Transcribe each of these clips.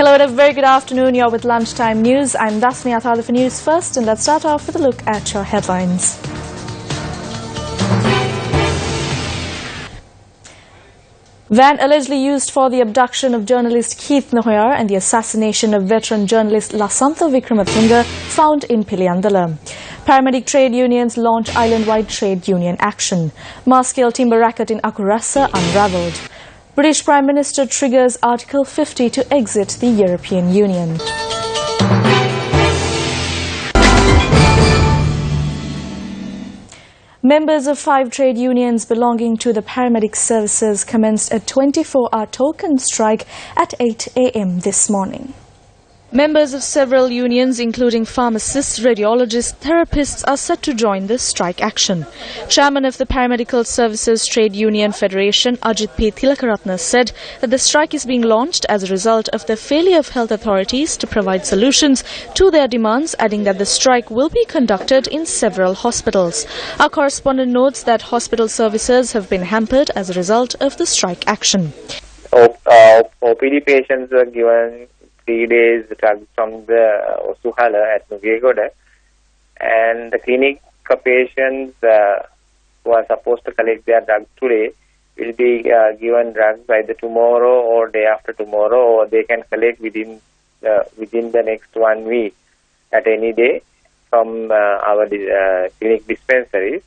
Hello and a very good afternoon. You're with Lunchtime News. I'm Dasmi Athada for News First, and let's start off with a look at your headlines. Van allegedly used for the abduction of journalist Keith Nahoyar and the assassination of veteran journalist Lasantha Wickrematunge found in Piliyandala. Paramedic trade unions launch island-wide trade union action. Mass-scale timber racket in Akurasa unravelled. British Prime Minister triggers Article 50 to exit the European Union. Members of 5 trade unions belonging to the paramedic services commenced a 24-hour token strike at 8 a.m. this morning. Members of several unions, including pharmacists, radiologists, therapists, are set to join this strike action. Chairman of the Paramedical Services Trade Union Federation, Ajit P. Thilakaratne, said that the strike is being launched as a result of the failure of health authorities to provide solutions to their demands, adding that the strike will be conducted in several hospitals. Our correspondent notes that hospital services have been hampered as a result of the strike action. OPD patients were given 3 days drugs from the Osuhala at Nugegoda, and the clinic patients who are supposed to collect their drugs today will be given drugs either tomorrow or day after tomorrow, or they can collect within the next 1 week at any day from our clinic dispensaries.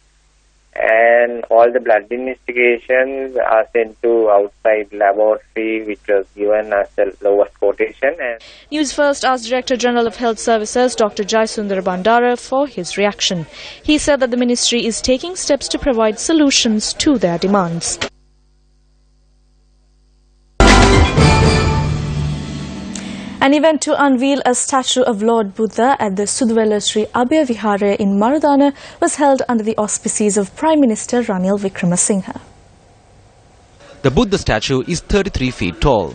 And all the blood investigations are sent to outside laboratory, which was given as the lowest quotation. And News First asked Director General of Health Services Dr. Jayasundara Bandara for his reaction. He said that the ministry is taking steps to provide solutions to their demands. An event to unveil a statue of Lord Buddha at the Sudwela Sri Abhay Vihare in Marudana was held under the auspices of Prime Minister Ranil Wickremesinghe. The Buddha statue is 33 feet tall.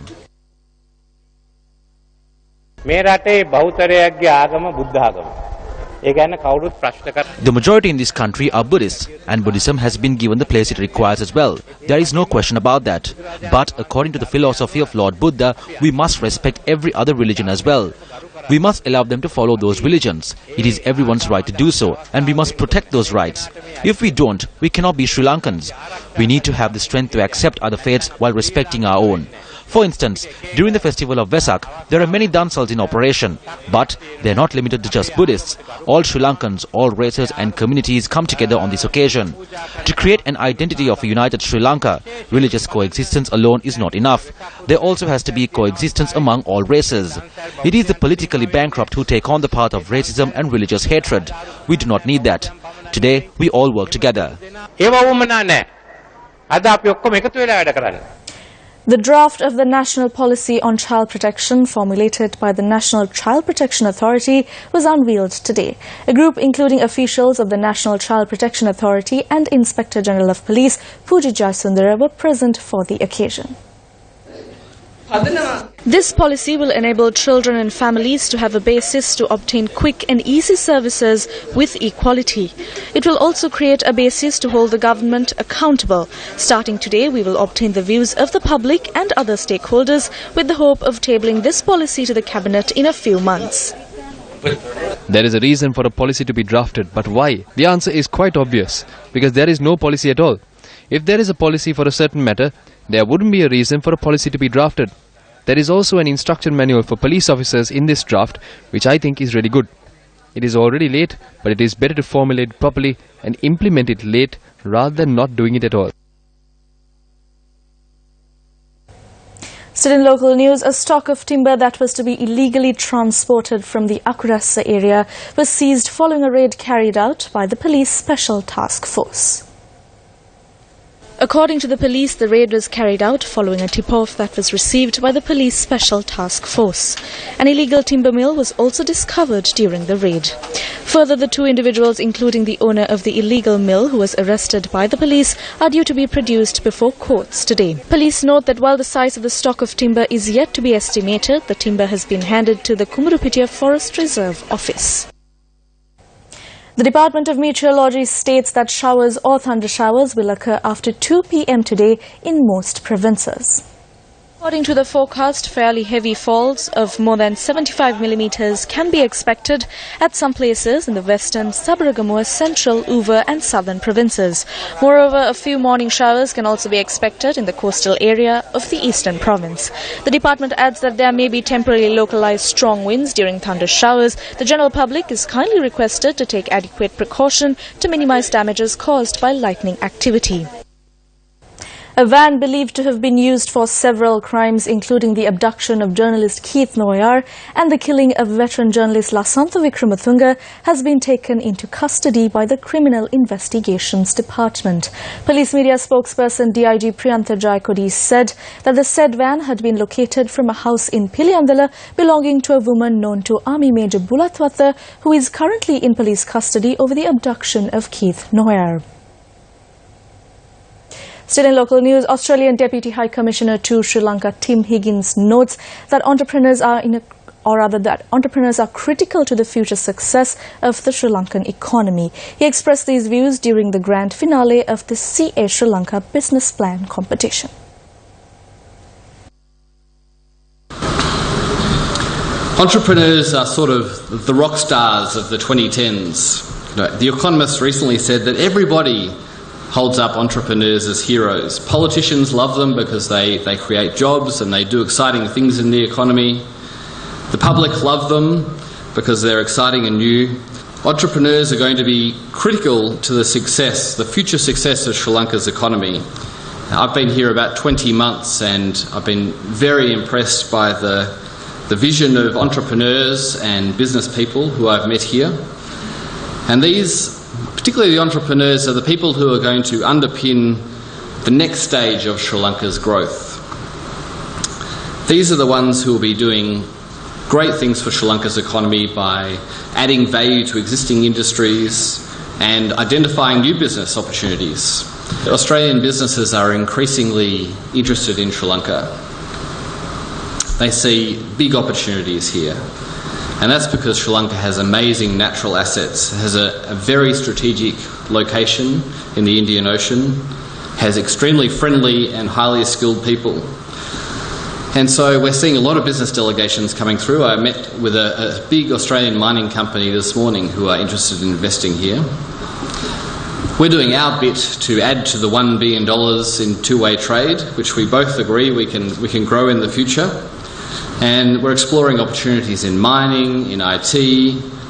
The majority in this country are Buddhists, and Buddhism has been given the place it requires as well. There is no question about that. But according to the philosophy of Lord Buddha, we must respect every other religion as well. We must allow them to follow those religions. It is everyone's right to do so, and we must protect those rights. If we don't, we cannot be Sri Lankans. We need to have the strength to accept other faiths while respecting our own. For instance, during the festival of Vesak, there are many dansals in operation, but they are not limited to just Buddhists. All Sri Lankans, all races and communities come together on this occasion. To create an identity of a united Sri Lanka, religious coexistence alone is not enough. There also has to be coexistence among all races. It is the politically bankrupt who take on the path of racism and religious hatred. We do not need that. Today, we all work together. The draft of the National Policy on Child Protection, formulated by the National Child Protection Authority, was unveiled today. A group including officials of the National Child Protection Authority and Inspector General of Police, Pujit Jayasundara, were present for the occasion. This policy will enable children and families to have a basis to obtain quick and easy services with equality. It will also create a basis to hold the government accountable. Starting today, we will obtain the views of the public and other stakeholders with the hope of tabling this policy to the Cabinet in a few months. There is a reason for a policy to be drafted, but why? The answer is quite obvious, because there is no policy at all. If there is a policy for a certain matter, there wouldn't be a reason for a policy to be drafted. There is also an instruction manual for police officers in this draft, which I think is really good. It is already late, but it is better to formulate properly and implement it late rather than not doing it at all. Still in local news, a stock of timber that was to be illegally transported from the Akurasa area was seized following a raid carried out by the Police Special Task Force. According to the police, the raid was carried out following a tip-off that was received by the Police Special Task Force. An illegal timber mill was also discovered during the raid. Further, the 2 individuals, including the owner of the illegal mill who was arrested by the police, are due to be produced before courts today. Police note that while the size of the stock of timber is yet to be estimated, the timber has been handed to the Kumurupitiya Forest Reserve Office. The Department of Meteorology states that showers or thunder showers will occur after 2 p.m. today in most provinces. According to the forecast, fairly heavy falls of more than 75 millimeters can be expected at some places in the western, Sabaragamuwa, central, Uva and southern provinces. Moreover, a few morning showers can also be expected in the coastal area of the eastern province. The department adds that there may be temporarily localized strong winds during thunder showers. The general public is kindly requested to take adequate precaution to minimize damages caused by lightning activity. A van believed to have been used for several crimes, including the abduction of journalist Keith Noyar and the killing of veteran journalist Lasantha Vikramathunga, has been taken into custody by the Criminal Investigations Department. Police media spokesperson DIG Priyantha Jayakodi said that the said van had been located from a house in Piliandala belonging to a woman known to Army Major Bulatwatha, who is currently in police custody over the abduction of Keith Noyar. Still in local news, Australian Deputy High Commissioner to Sri Lanka Tim Higgins notes that entrepreneurs are critical to the future success of the Sri Lankan economy. He expressed these views during the grand finale of the CA Sri Lanka Business Plan competition. Entrepreneurs are sort of the rock stars of the 2010s. The Economist recently said that everybody holds up entrepreneurs as heroes. Politicians love them because they create jobs and they do exciting things in the economy. The public love them because they're exciting and new. Entrepreneurs are going to be critical to the future success of Sri Lanka's economy. I've been here about 20 months and I've been very impressed by the vision of entrepreneurs and business people who I've met here. And these, particularly the entrepreneurs, are the people who are going to underpin the next stage of Sri Lanka's growth. These are the ones who will be doing great things for Sri Lanka's economy by adding value to existing industries and identifying new business opportunities. Australian businesses are increasingly interested in Sri Lanka. They see big opportunities here. And that's because Sri Lanka has amazing natural assets, has a very strategic location in the Indian Ocean, has extremely friendly and highly skilled people. And so we're seeing a lot of business delegations coming through. I met with a big Australian mining company this morning who are interested in investing here. We're doing our bit to add to the $1 billion in two-way trade, which we both agree we can grow in the future. And we're exploring opportunities in mining, in IT.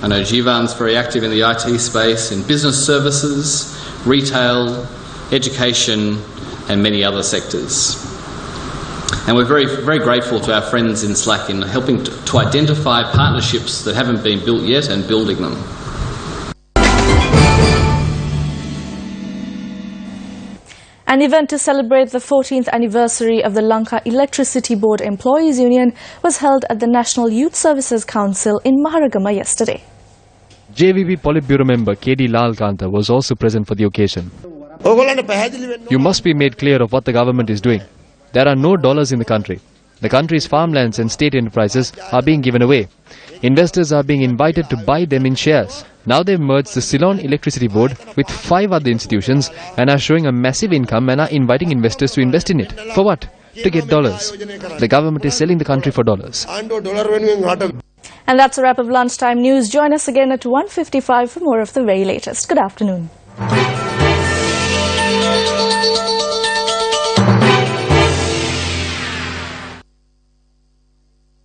I know Jivan's very active in the IT space, in business services, retail, education, and many other sectors. And we're very, very grateful to our friends in SLAC in helping to identify partnerships that haven't been built yet and building them. An event to celebrate the 14th anniversary of the Lanka Electricity Board Employees Union was held at the National Youth Services Council in Maharagama yesterday. JVP Politburo member KD Lalkanta was also present for the occasion. You must be made clear of what the government is doing. There are no dollars in the country. The country's farmlands and state enterprises are being given away. Investors are being invited to buy them in shares. Now they've merged the Ceylon Electricity Board with 5 other institutions and are showing a massive income and are inviting investors to invest in it. For what? To get dollars. The government is selling the country for dollars. And that's a wrap of Lunchtime News. Join us again at 1:55 for more of the very latest. Good afternoon.